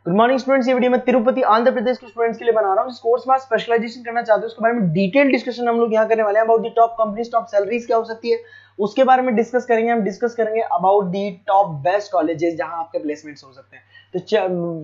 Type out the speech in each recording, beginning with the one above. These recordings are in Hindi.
Good morning students. ये वीडियो मैं तिरुपति आंध्र प्रदेश के स्टूडेंट्स के लिए बना रहा हूँ। जिस कोर्स में आप स्पेशलाइजेशन करना चाहते हो उसके बारे में डिटेल डिस्कशन हम लोग यहाँ करने वाले हैं। About the top companies, top salaries क्या हो सकती है उसके बारे में डिस्कस करेंगे। हम डिस्कस करेंगे about the top best colleges जहां आपके प्लेसमेंट्स हो सकते हैं। तो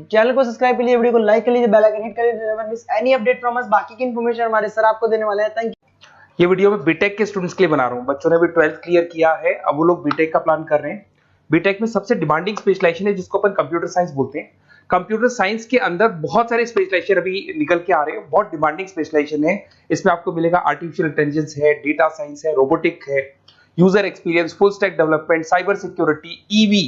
चैनल को सब्सक्राइब कर लीजिए, वीडियो को लाइक कर लीजिए, बेल आइकन हिट कर लीजिए, never miss any update from us. बाकी की इन्फॉर्मेशन हमारे सर आपको देने वाले हैं। Thank you. ये वीडियो मैं बीटेक के स्टूडेंट्स के लिए बना रहा हूँ। बच्चों ने अभी 12th क्लियर किया है, अब वो लोग बीटेक का प्लान कर रहे हैं। बीटेक में सबसे डिमांडिंग स्पेशलाइजेशन है जिसको अपन कंप्यूटर साइंस बोलते हैं। कंप्यूटर साइंस के अंदर बहुत सारे स्पेशलाइजेशन अभी निकल के आ रहे हैं, बहुत डिमांडिंग स्पेशलाइजेशन है। इसमें आपको मिलेगा आर्टिफिशियल इंटेलिजेंस है, डेटा साइंस है, रोबोटिक है, user experience, full stack development, cyber security, EV,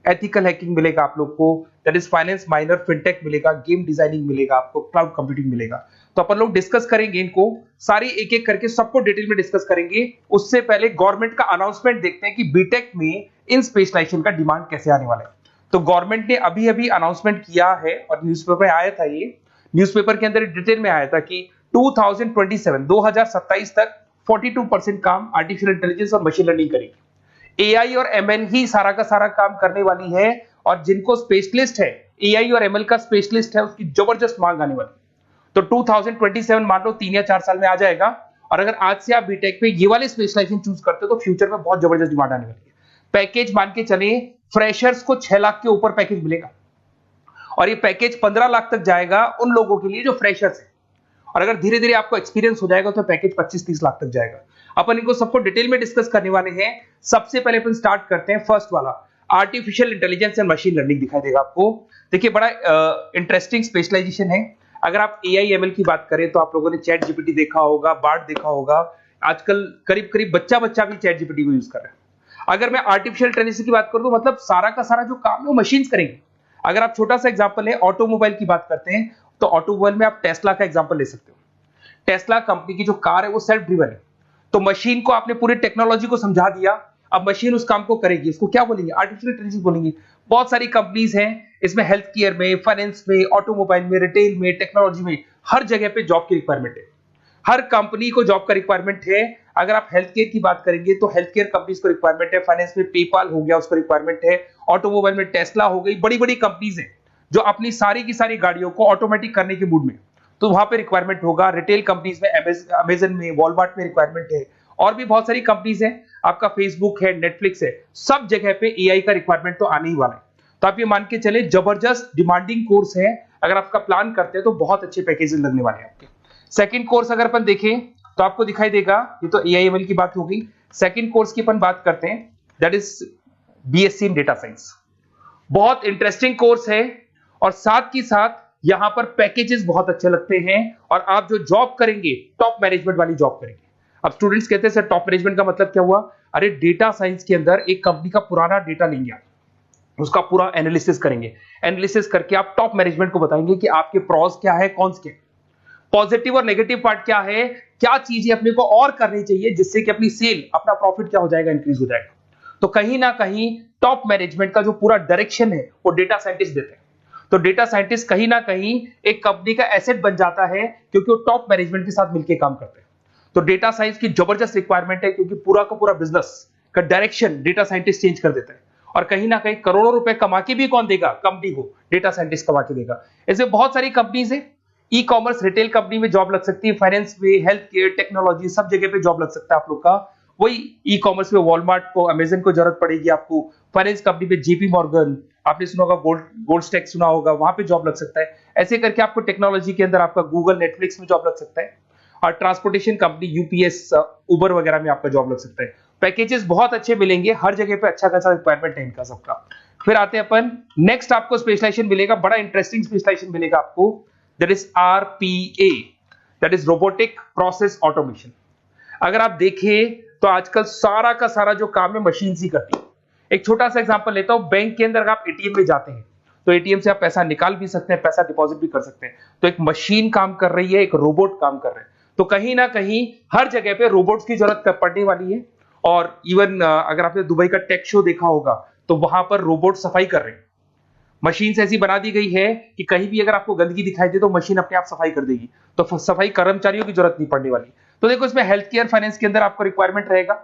ethical hacking मिलेगा आप लोग को, that is finance minor, fintech मिलेगा, गेम डिजाइनिंग मिलेगा आपको, क्लाउड कंप्यूटिंग मिलेगा। तो अपन लोग डिस्कस करेंगे इनको सारी एक एक करके, सबको डिटेल में डिस्कस करेंगे। उससे पहले गवर्नमेंट का अनाउंसमेंट देखते हैं कि बीटेक में इन स्पेशलाइजेशन का डिमांड कैसे आने वाला है। तो गवर्नमेंट ने अभी अभी अनाउंसमेंट किया है और न्यूज़पेपर में आया था, ये न्यूज़पेपर के अंदर डिटेल में आया था कि 2027 तक 42% काम आर्टिफिशियल इंटेलिजेंस और मशीन लर्निंग करेगी। एआई और एमएल ही सारा का सारा काम करने वाली है, और जिनको स्पेशलिस्ट है, एआई और एमएल का स्पेशलिस्ट है, उसकी जबरदस्त मांग आने वाली। तो 2027 मान लो 3 या 4 साल में आ जाएगा। और अगर आज से आप बीटेक पे ये वाले स्पेशलाइजेशन चूज करते हो तो फ्यूचर में बहुत जबरदस्त डिमांड आने वाली है। पैकेज मान के चले, फ्रेशर्स को 6 लाख के ऊपर पैकेज मिलेगा, और ये पैकेज 15 लाख तक जाएगा उन लोगों के लिए जो फ्रेशर्स है। और अगर धीरे धीरे आपको एक्सपीरियंस हो जाएगा तो पैकेज 25-30 लाख तक जाएगा। अपन इनको सबको डिटेल में डिस्कस करने वाले हैं। सबसे पहले अपन स्टार्ट करते हैं फर्स्ट वाला, artificial intelligence and machine learning दिखाई देगा आपको। देखिए बड़ा इंटरेस्टिंग स्पेशलाइजेशन है। अगर आप एआई एमएल की बात करें तो आप लोगों ने चैट जीपीटी देखा होगा, बार्ड देखा होगा। आजकल करीब करीब बच्चा भी चैट जीपीटी को यूज कर रहा है। अगर मैं आर्टिफिशियल इंटेलिजेंस की बात करूं तो मतलब सारा का सारा जो काम है वो मशीन्स करेंगे। अगर आप छोटा सा एग्जांपल है, ऑटोमोबाइल की बात करते हैं तो ऑटोमोबाइल में आप टेस्ला का एग्जांपल ले सकते हो। टेस्ला कंपनी की जो कार है वो सेल्फ ड्रिवन है। तो मशीन को आपने पूरी टेक्नोलॉजी को समझा दिया, अब मशीन उस काम को करेगी। इसको क्या बोलेंगे? आर्टिफिशियल इंटेलिजेंस बोलेंगे। बहुत सारी कंपनीज हैं इसमें, हेल्थ केयर में, फाइनेंस में, ऑटोमोबाइल में, रिटेल में, टेक्नोलॉजी में, हर जगह पे जॉब की रिक्वायरमेंट है। हर कंपनी को जॉब का रिक्वायरमेंट है। अगर आप हेल्थ केयर की बात करेंगे तो हेल्थ केयर कंपनीज को रिक्वायरमेंट है। फाइनेंस में पेपाल हो गया, उसको रिक्वायरमेंट है। ऑटोमोबाइल में टेस्ला हो गई, बड़ी बड़ी कंपनीज हैं जो अपनी सारी की सारी गाड़ियों को ऑटोमेटिक करने के मूड में, तो वहां पे रिक्वायरमेंट होगा। रिटेल कंपनीज में, अमेजन में, वॉलमार्ट में रिक्वायरमेंट है। और भी बहुत सारी कंपनीज हैं, आपका फेसबुक है, नेटफ्लिक्स है, सब जगह पे एआई का रिक्वायरमेंट तो आने ही वाला है। तो आप ये मान के चले जबरदस्त डिमांडिंग कोर्स है। अगर आपका प्लान करते हैं तो बहुत अच्छे पैकेजेस लगने वाले हैं आपके। सेकंड कोर्स अगर अपन देखें तो आपको दिखाई देगा, ये तो एआईएमएल की बात हो गई। सेकंड कोर्स की अपन बात करते हैं, that is BSc in data science. बहुत इंटरेस्टिंग कोर्स है और साथ ही साथ यहां पर पैकेजेस बहुत अच्छे लगते हैं। और आप जो जॉब करेंगे टॉप मैनेजमेंट वाली जॉब करेंगे। अब स्टूडेंट्स कहते हैं सर टॉप मैनेजमेंट का मतलब क्या हुआ? अरे डेटा साइंस के अंदर एक कंपनी का पुराना डेटा लेंगे आप, उसका पूरा एनालिसिस करेंगे। एनालिसिस करके आप टॉप मैनेजमेंट को बताएंगे कि आपके प्रॉस क्या है, कॉन्स क्या है, पॉजिटिव और नेगेटिव पार्ट क्या है, क्या चीजें अपने को और करनी चाहिए जिससे कि अपनी सेल, अपना प्रॉफिट क्या हो जाएगा, इंक्रीज हो जाएगा। तो कहीं ना कहीं टॉप मैनेजमेंट का जो पूरा डायरेक्शन है वो डेटा साइंटिस्ट देते हैं। तो डेटा साइंटिस्ट कहीं ना कहीं एक कंपनी का एसेट बन जाता है क्योंकि वो टॉप मैनेजमेंट के साथ मिलकर काम करते हैं। तो डेटा साइंस की जबरदस्त रिक्वायरमेंट है क्योंकि पूरा का पूरा बिजनेस का डायरेक्शन डेटा साइंटिस्ट चेंज कर देता है। और कहीं ना कहीं करोड़ों रुपए कमा के भी कौन देगा? कंपनी को डेटा साइंटिस्ट कमा के देगा। ऐसे बहुत सारी कंपनीज है, ई कॉमर्स, रिटेल कंपनी में जॉब लग सकती है, फाइनेंस में, हेल्थ केयर, टेक्नोलॉजी, सब जगह पे जॉब लग सकता है आप लोग का। वही ई कॉमर्स में वॉलमार्ट को, अमेजन को जरूरत पड़ेगी आपको। फाइनेंस कंपनी पे जेपी मॉर्गन, आपने सुना होगा, गोल्ड स्टैक सुना होगा, वहां पे जॉब लग सकता है। ऐसे करके आपको टेक्नोलॉजी के अंदर आपका गूगल, नेटफ्लिक्स में जॉब लग सकता है। और ट्रांसपोर्टेशन कंपनी यूपीएस, उबर वगैरह में आपका जॉब लग सकता है। पैकेजेस बहुत अच्छे मिलेंगे, हर जगह पे अच्छा खासा रिक्वायरमेंट है इनका सबका। फिर आते हैं अपन नेक्स्ट, आपको स्पेशलाइजेशन मिलेगा, बड़ा इंटरेस्टिंग स्पेशलाइजेशन मिलेगा आपको, that is RPA, that is robotic process automation. अगर आप देखें तो आजकल सारा का सारा जो काम है मशीन ही करती है। एक छोटा सा एग्जांपल लेता हूं, बैंक के अंदर अगर आप एटीएम में जाते हैं तो एटीएम से आप पैसा निकाल भी सकते हैं, पैसा डिपॉजिट भी कर सकते हैं। तो एक मशीन काम कर रही है, एक रोबोट काम कर रहे हैं। तो कहीं ना कहीं हर जगह पे रोबोट्स की जरूरत पड़ने वाली है। और इवन अगर आपने दुबई का टेक शो देखा होगा तो वहां पर रोबोट सफाई कर रहे हैं। मशीन ऐसी बना दी गई है कि कहीं भी अगर आपको गंदगी दिखाई दे तो मशीन अपने आप सफाई कर देगी। तो सफाई कर्मचारियों की जरूरत नहीं पड़ने वाली। तो देखो इसमें हेल्थ केयर, फाइनेंस के अंदर आपको रिक्वायरमेंट रहेगा।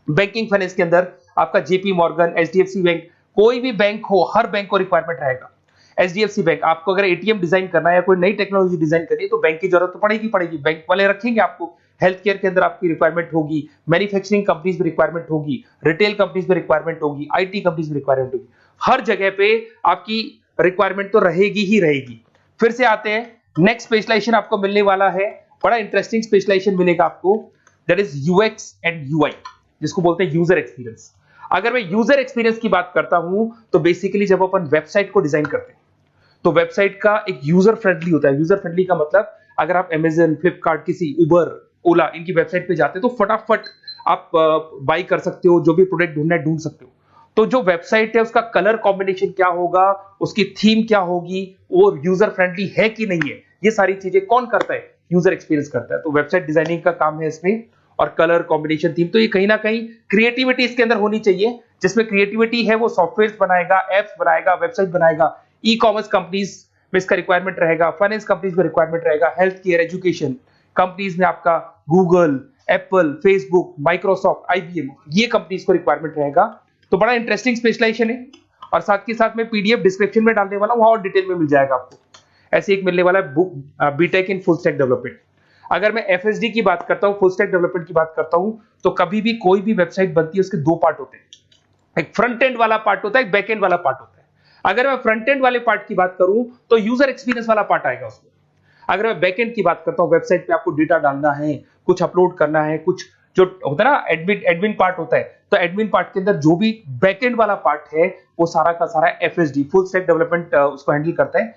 बैंकिंग फाइनेंस के अंदर आपका जेपी मॉर्गन, एचडीएफसी बैंक, कोई भी बैंक हो, हर बैंक को रिक्वायरमेंट रहेगा। एचडीएफसी बैंक, आपको अगर एटीएम डिजाइन करना है या कोई नई टेक्नोलॉजी डिजाइन करनी है तो बैंक की जरूरत तो पड़ेगी, बैंक वाले रखेंगे आपको। हेल्थ केयर के अंदर आपकी रिक्वायरमेंट होगी, मैन्युफैक्चरिंग कंपनीज में रिक्वायरमेंट होगी, रिटेल कंपनीज में रिक्वायरमेंट होगी, आईटी कंपनीज में रिक्वायरमेंट होगी, हर जगह पे आपकी रिक्वायरमेंट तो रहेगी ही रहेगी। फिर से आते हैं, नेक्स्ट स्पेशलाइजेशन आपको मिलने वाला है, बड़ा इंटरेस्टिंग स्पेशलाइजेशन मिलेगा आपको, that is UX and UI, जिसको बोलते हैं यूजर एक्सपीरियंस। अगर मैं यूजर एक्सपीरियंस की बात करता हूं तो बेसिकली जब अपन वेबसाइट को डिजाइन करते हैं तो वेबसाइट का एक यूजर फ्रेंडली होता है। यूजर फ्रेंडली का मतलब अगर आप अमेजन, फ्लिपकार्ट, किसी उबर, ओला इनकी वेबसाइट पे जाते हैं तो फटाफट आप बाई कर सकते हो, जो भी प्रोडक्ट ढूंढना है ढूंढ सकते हो। तो जो वेबसाइट है उसका कलर कॉम्बिनेशन क्या होगा, उसकी थीम क्या होगी, वो यूजर फ्रेंडली है कि नहीं है, ये सारी चीजें कौन करता है, यूजर एक्सपीरियंस करता है। तो वेबसाइट डिजाइनिंग का काम है इसमें, और कलर कॉम्बिनेशन, थीम, तो ये कहीं ना कहीं क्रिएटिविटी इसके अंदर होनी चाहिए। जिसमें क्रिएटिविटी है वो सॉफ्टवेयर बनाएगा, एप्स बनाएगा, वेबसाइट बनाएगा, ई कॉमर्स कंपनीज में इसका रिक्वायरमेंट रहेगा, फाइनेंस कंपनीज में रिक्वायरमेंट रहेगा, हेल्थ केयर, एजुकेशन कंपनीज में आपका Google, Apple, Facebook, Microsoft, IBM, ये कंपनीज को रिक्वायरमेंट रहेगा। तो बड़ा इंटरेस्टिंग स्पेशलाइजेशन है, और साथ के साथ में पीडीएफ डिस्क्रिप्शन में डाल देने वाला हूं, वहां और डिटेल में मिल जाएगा आपको। ऐसे एक मिलने वाला है book, BTech in full stack development. अगर मैं एफएसडी की बात करता हूं, फुल स्टैक डेवलपमेंट की बात करता हूं, तो कभी भी कोई भी वेबसाइट बनती है उसके दो पार्ट होते हैं, एक फ्रंट एंड वाला पार्ट होता है, एक बैक एंड वाला पार्ट होता है। अगर मैं फ्रंट एंड वाले पार्ट की बात करूं तो यूजर एक्सपीरियंस वाला पार्ट आएगा उसमें। अगर मैं बैक एंड की बात करता हूं, वेबसाइट पे आपको डेटा डालना है, कुछ अपलोड करना है, कुछ जो होता है ना एडमिन पार्ट होता है, तो एडमिन पार्ट के अंदर जो भी बैक एंड वाला पार्ट है वो सारा का सारा एफएसडी, फुल स्टैक डेवलपमेंट, उसको हैंडल करता है।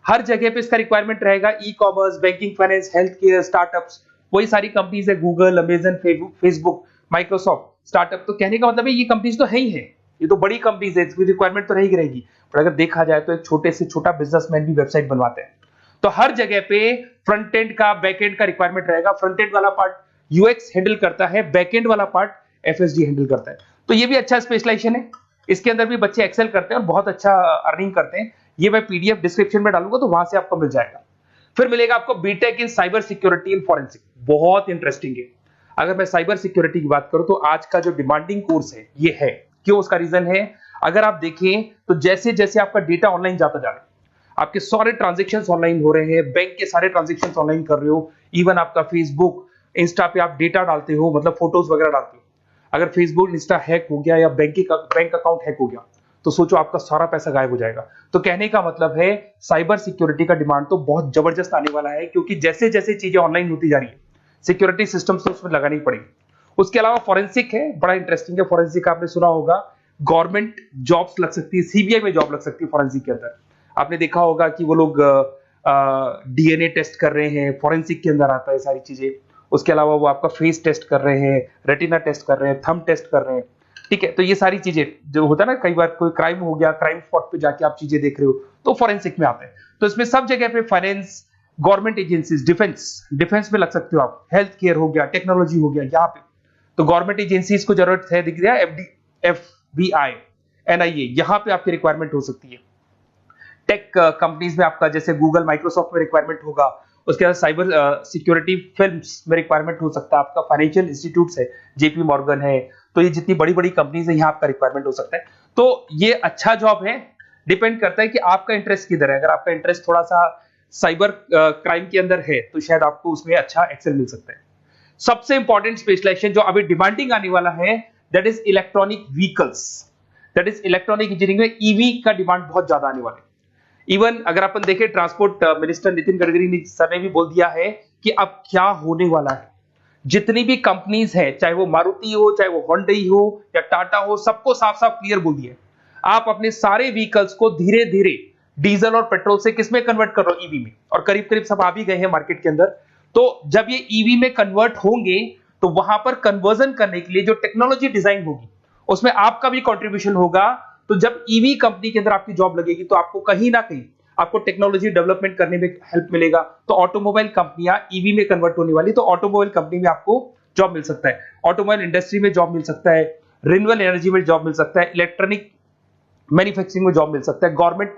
हर जगह पे इसका रिक्वायरमेंट रहेगा, e commerce, banking, finance, health care, startups, वही सारी कंपनीज है, Google, Amazon, Facebook, Microsoft, startup. तो कहने का मतलब है ये कंपनीज तो है ही है, ये तो बड़ी कंपनीज है, इसकी रिक्वायरमेंट तो रहेगी। पर अगर देखा जाए तो एक छोटे से छोटा बिजनेसमैन भी वेबसाइट बनवाते हैं। तो हर जगह पे फ्रंट एंड का, बैक एंड का रिक्वायरमेंट रहेगा। फ्रंट एंड वाला पार्ट यूएक्स हैंडल करता है, बैक एंड वाला पार्ट एफएसडी हैंडल करता है। तो ये भी अच्छा स्पेशलाइजेशन है, इसके अंदर भी बच्चे एक्सेल करते हैं और बहुत अच्छा अर्निंग करते हैं। ये मैं पीडीएफ डिस्क्रिप्शन में डालूंगा तो वहां से आपको मिल जाएगा। फिर मिलेगा आपको BTech in cyber security and forensic, बहुत इंटरेस्टिंग है। अगर मैं साइबर सिक्योरिटी की बात करूं तो आज का जो डिमांडिंग कोर्स है ये है, क्यों, उसका रीजन है, अगर आप देखें तो जैसे जैसे आपका डेटा ऑनलाइन जाता जा रहा है, आपके सारे ट्रांजेक्शंस ऑनलाइन हो रहे हैं, बैंक के सारे ट्रांजेक्शंस ऑनलाइन कर रहे हो, इवन आपका फेसबुक, इंस्टा पे आप डेटा डालते हो, मतलब फोटोज वगैरह डालते हो। अगर फेसबुक, इंस्टा हैक हो गया या बैंक अकाउंट हैक हो गया तो सोचो आपका सारा पैसा गायब हो जाएगा। तो कहने का मतलब है साइबर सिक्योरिटी का डिमांड तो बहुत जबरदस्त आने वाला है, क्योंकि जैसे जैसे चीजें ऑनलाइन होती जा रही है सिक्योरिटी सिस्टम्स तो उसमें लगानी पड़ेगी। उसके अलावा फॉरेंसिक है, बड़ा इंटरेस्टिंग है। फॉरेंसिक आपने सुना होगा, गवर्नमेंट जॉब्स लग सकती है, सीबीआई में जॉब लग सकती है फॉरेंसिक के अंदर। आपने देखा होगा कि वो लोग डीएनए टेस्ट कर रहे हैं, फॉरेंसिक के अंदर आता है सारी चीजें। उसके अलावा वो आपका फेस टेस्ट कर रहे हैं, रेटिना टेस्ट कर रहे हैं, थंब टेस्ट कर रहे हैं, ठीक है। तो ये सारी चीजें जो होता है ना, कई बार कोई क्राइम हो गया, क्राइम स्पॉट पे जाके आप चीजें देख रहे हो तो फॉरेंसिक में आते हैं। तो इसमें सब जगह पे फाइनेंस, गवर्नमेंट एजेंसीज, डिफेंस में लग सकते हो आप, हेल्थ केयर हो गया, टेक्नोलॉजी हो गया, यहाँ पे तो गवर्नमेंट एजेंसीज को जरूरत है, दिख रहा है, एफबीआई, एनआईए, यहाँ पे आपकी रिक्वायरमेंट हो सकती है। टेक कंपनीज में आपका जैसे गूगल, माइक्रोसॉफ्ट में रिक्वायरमेंट होगा। उसके बाद साइबर सिक्योरिटी फिल्म्स में रिक्वायरमेंट हो सकता है आपका, फाइनेंशियल इंस्टीट्यूट्स है, जेपी मॉर्गन है, तो ये जितनी बड़ी बड़ी कंपनीज है यहाँ आपका रिक्वायरमेंट हो सकता है। तो ये अच्छा जॉब है, डिपेंड करता है कि आपका इंटरेस्ट किधर है। अगर आपका इंटरेस्ट थोड़ा सा साइबर क्राइम के अंदर है तो शायद आपको उसमें अच्छा एक्सेल मिल सकता है। सबसे इंपॉर्टेंट स्पेशलाइजेशन जो अभी डिमांडिंग आने वाला है, that is electronic vehicles, that is electronic engineering में ईवी का डिमांड बहुत ज्यादा आने वाला है। इवन अगर अपन देखें, transport minister Nitin Gadkari sir ने भी बोल दिया है कि अब क्या होने वाला है, जितनी भी कंपनीज है, चाहे वो मारुति हो, चाहे वो होंडई हो या टाटा हो, सबको साफ साफ क्लियर बोल दिया, आप अपने सारे व्हीकल्स को धीरे धीरे डीजल और पेट्रोल से किसमें कन्वर्ट कर रहे हो, ईवी में। और करीब करीब सब आ भी गए हैं मार्केट के अंदर। तो जब ये ईवी में कन्वर्ट होंगे तो वहां पर कन्वर्जन करने के लिए जो टेक्नोलॉजी डिजाइन होगी उसमें आपका भी कंट्रीब्यूशन होगा। तो जब ईवी कंपनी के अंदर आपकी जॉब लगेगी तो आपको कहीं ना कहीं आपको टेक्नोलॉजी डेवलपमेंट करने में हेल्प मिलेगा। तो ऑटोमोबाइल कंपनियां ईवी में कन्वर्ट होने वाली, तो ऑटोमोबाइल कंपनी में आपको जॉब मिल सकता है, ऑटोमोबाइल इंडस्ट्री में जॉब मिल सकता है, रिन्यूएबल एनर्जी में जॉब मिल सकता है, इलेक्ट्रॉनिक मैन्युफैक्चरिंग में जॉब मिल सकता है, गवर्नमेंट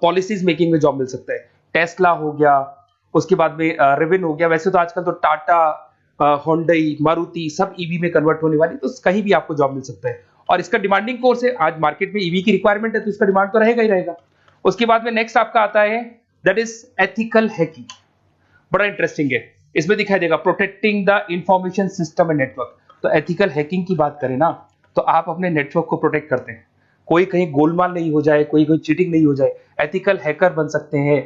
पॉलिसीज मेकिंग में जॉब मिल सकता है, टेस्ला हो गया, उसके बाद में रिविन हो गया। वैसे तो आजकल तो टाटा, होंडई, मारुति सब ईवी में कन्वर्ट होने वाली, तो कहीं भी आपको जॉब मिल सकता है। और इसका डिमांडिंग कोर्स है, आज मार्केट में ईवी की रिक्वायरमेंट है तो इसका डिमांड तो रहेगा ही रहेगा। उसके बाद में नेक्स्ट आपका आता है दैट इज एथिकल हैकिंग। बड़ा इंटरेस्टिंग है, इसमें दिखाई देगा protecting the information system and network. तो एथिकल हैकिंग की बात करें ना, तो आप अपने नेटवर्क को प्रोटेक्ट करते हैं, कोई कहीं गोलमाल नहीं हो जाए, कोई चीटिंग नहीं हो जाए। एथिकल हैकर बन सकते हैं,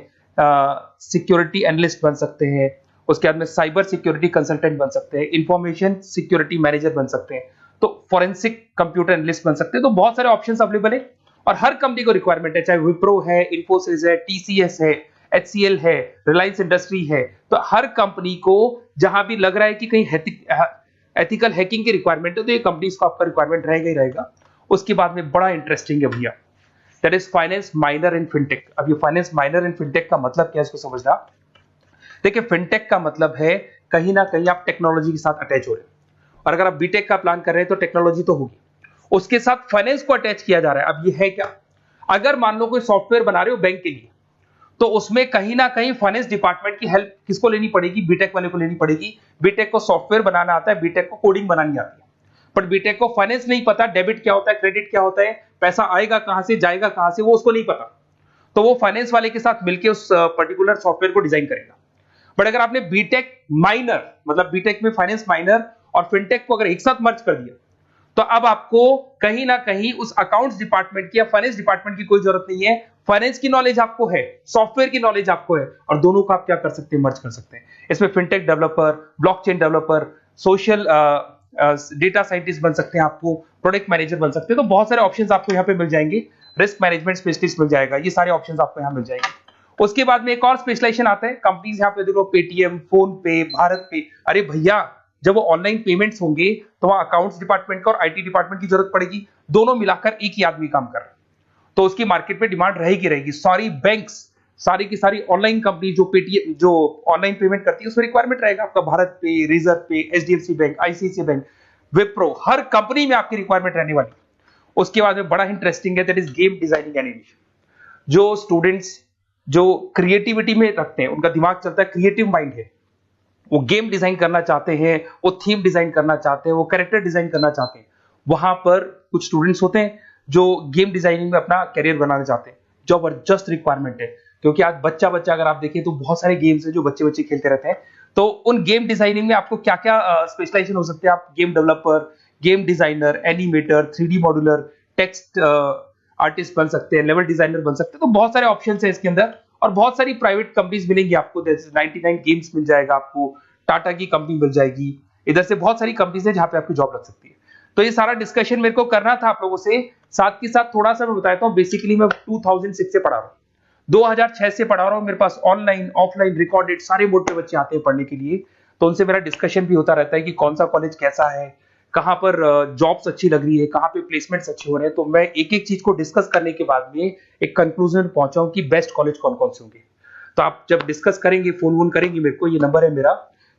सिक्योरिटी एनालिस्ट बन सकते हैं, उसके बाद में साइबर सिक्योरिटी कंसल्टेंट बन सकते हैं, इंफॉर्मेशन सिक्योरिटी मैनेजर बन सकते हैं, तो फोरेंसिक कंप्यूटर एनालिस्ट बन सकते हैं। तो बहुत सारे ऑप्शंस अवेलेबल है और हर कंपनी को रिक्वायरमेंट है, चाहे विप्रो है, इन्फोसिस है, टीसीएस है, HCL है, रिलायंस इंडस्ट्री है। तो हर कंपनी को जहां भी लग रहा है कि कहीं एथिकल हैकिंग की रिक्वायरमेंट है, तो ये कंपनीज को आपका रिक्वायरमेंट रहेगा ही रहेगा। उसके बाद में बड़ा इंटरेस्टिंग है भैया, that is finance minor in fintech. अब ये फाइनेंस माइनर इन फिनटेक का मतलब क्या है, इसको समझना। देखिए, फिनटेक का मतलब है कहीं ना कहीं आप टेक्नोलॉजी के साथ अटैच हो रहे हैं, और अगर आप बीटेक का प्लान कर रहे हैं तो टेक्नोलॉजी तो होगी, उसके साथ फाइनेंस को अटैच किया जा रहा है। अब ये है क्या, अगर मान लो कोई सॉफ्टवेयर बना रहे हो बैंक के लिए, तो उसमें कहीं ना कहीं फाइनेंस डिपार्टमेंट की हेल्प किसको लेनी पड़ेगी, बीटेक वाले को लेनी पड़ेगी। बीटेक को सॉफ्टवेयर बनाना आता है, बीटेक को कोडिंग बनानी आती है, बट बीटेक को फाइनेंस नहीं पता, डेबिट क्या होता है, क्रेडिट क्या होता है, पैसा आएगा कहां से, जाएगा कहां से, वो उसको नहीं पता। तो वो फाइनेंस वाले के साथ मिलकर उस पर्टिकुलर सॉफ्टवेयर को डिजाइन करेगा। बट अगर आपने बीटेक माइनर, मतलब बीटेक में फाइनेंस माइनर और फिनटेक को अगर एक साथ मर्ज कर दिया, तो अब आपको कहीं ना कहीं उस अकाउंट्स डिपार्टमेंट की या फाइनेंस डिपार्टमेंट की कोई जरूरत नहीं है। फाइनेंस की नॉलेज आपको है, सॉफ्टवेयर की नॉलेज आपको है, और दोनों को आप क्या कर सकते हैं, मर्ज कर सकते हैं। इसमें fintech developer, blockchain developer, social data scientist बन सकते हैं, आपको प्रोडक्ट मैनेजर बन सकते हैं। तो बहुत सारे ऑप्शंस आपको यहाँ पे मिल जाएंगे, रिस्क मैनेजमेंट स्पेशलिस्ट मिल जाएगा, ये सारे ऑप्शंस आपको यहाँ मिल जाएंगे। उसके बाद में एक और स्पेशलाइजेशन आता है, कंपनीज यहाँ पे देखो, पेटीएम, फोन पे, भारत पे। अरे भैया, जब वो ऑनलाइन पेमेंट्स होंगे तो वहां अकाउंट्स डिपार्टमेंट का और आईटी डिपार्टमेंट की जरूरत पड़ेगी, दोनों मिलाकर एक ही आदमी काम कर रहा है, तो उसकी मार्केट में डिमांड रहेगी रहेगी। सारी बैंक्स, सारी की सारी ऑनलाइन कंपनी जो पेटीएम, जो ऑनलाइन पेमेंट करती है, उसमें रिक्वायरमेंट रहेगा आपका भारत पे, Razorpay, HDFC bank, ICICI bank, Wipro, हर कंपनी में आपकी रिक्वायरमेंट रहने वाली। उसके बाद में बड़ा इंटरेस्टिंग है, that is game designing animation. जो स्टूडेंट्स जो क्रिएटिविटी में रखते हैं, उनका दिमाग चलता है, क्रिएटिव माइंड है, वो गेम डिजाइन करना चाहते हैं, वो थीम डिजाइन करना चाहते हैं, वो कैरेक्टर डिजाइन करना चाहते हैं, वहां पर कुछ स्टूडेंट्स होते हैं जो गेम डिजाइनिंग में अपना कैरियर बनाना चाहते हैं। जबरदस्त रिक्वायरमेंट है, क्योंकि आज बच्चा अगर आप देखें तो बहुत सारे गेम्स हैं जो बच्चे खेलते रहते हैं। तो उन गेम डिजाइनिंग में आपको क्या क्या स्पेशलाइजेशन हो सकते हैं, आप game developer, game designer, animator, 3D modular, text artist बन सकते हैं, लेवल डिजाइनर बन सकते हैं। तो बहुत सारे ऑप्शन है इसके अंदर, और बहुत सारी प्राइवेट कंपनीज मिलेंगी आपको, जैसे 99 गेम्स मिल जाएगा आपको, टाटा की कंपनी मिल जाएगी, इधर से बहुत सारी कंपनीज है जहां पे आपकी जॉब लग सकती है। तो ये सारा डिस्कशन मेरे को करना था आप लोगों से, साथ के साथ थोड़ा सा मैं बताता हूँ। बेसिकली मैं 2006 से पढ़ा रहा हूँ, 2006 से पढ़ा रहा हूँ। मेरे पास ऑनलाइन, ऑफलाइन, रिकॉर्डेड सारे मोड पे बच्चे आते हैं पढ़ने के लिए, तो उनसे मेरा डिस्कशन भी होता रहता है कि कौन सा कॉलेज कैसा है, कहाँ पर जॉब्स अच्छी लग रही है, कहाँ पे प्लेसमेंट्स अच्छे हो रहे हैं। तो मैं एक एक चीज को डिस्कस करने के बाद में एक कंक्लूजन पहुंचा हूँ कि बेस्ट कॉलेज कौन कौन से होंगे। तो आप जब डिस्कस करेंगे, फोन वोन करेंगे मेरे को, ये नंबर है मेरा,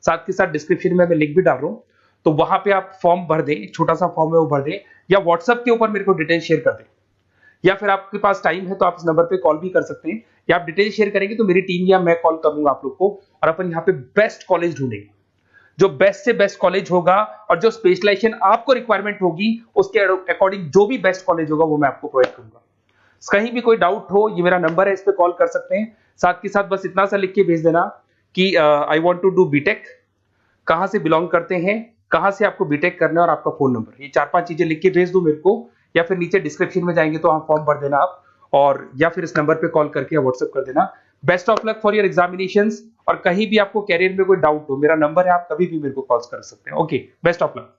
साथ के साथ डिस्क्रिप्शन में मैं लिंक भी डाल रहा हूँ, तो वहां पे आप फॉर्म भर दें, एक छोटा सा फॉर्म है वो भर दें, या व्हाट्सएप के ऊपर मेरे को डिटेल शेयर कर दें, या फिर आपके पास टाइम है तो आप इस नंबर पे कॉल भी कर सकते हैं, या आप डिटेल शेयर करेंगे तो मेरी टीम या मैं कॉल करूंगा आप लोग को, और अपन यहाँ पे बेस्ट कॉलेज ढूंढेंगे, जो बेस्ट से बेस्ट कॉलेज होगा, और जो स्पेशलाइजेशन आपको रिक्वायरमेंट होगी उसके अकॉर्डिंग जो भी बेस्ट कॉलेज होगा वो मैं आपको प्रोवाइड करूंगा। कहीं भी कोई डाउट हो, ये मेरा नंबर है, इस पे कॉल कर सकते हैं। साथ के साथ बस इतना सा लिख के भेज देना कि I want to do BTech, कहां से बिलोंग करते हैं, कहां से आपको बीटेक करना है, और आपका फोन नंबर, ये 4-5 चीजें लिख के भेज दो मेरे को, या फिर नीचे डिस्क्रिप्शन में जाएंगे तो वहां फॉर्म भर देना आप, और या फिर इस नंबर पे कॉल करके या व्हाट्सएप कर देना। Best of luck for your examinations, और कहीं भी आपको कैरियर में कोई डाउट हो, मेरा नंबर है, आप कभी भी मेरे को कॉल कर सकते हैं। Okay, best of luck.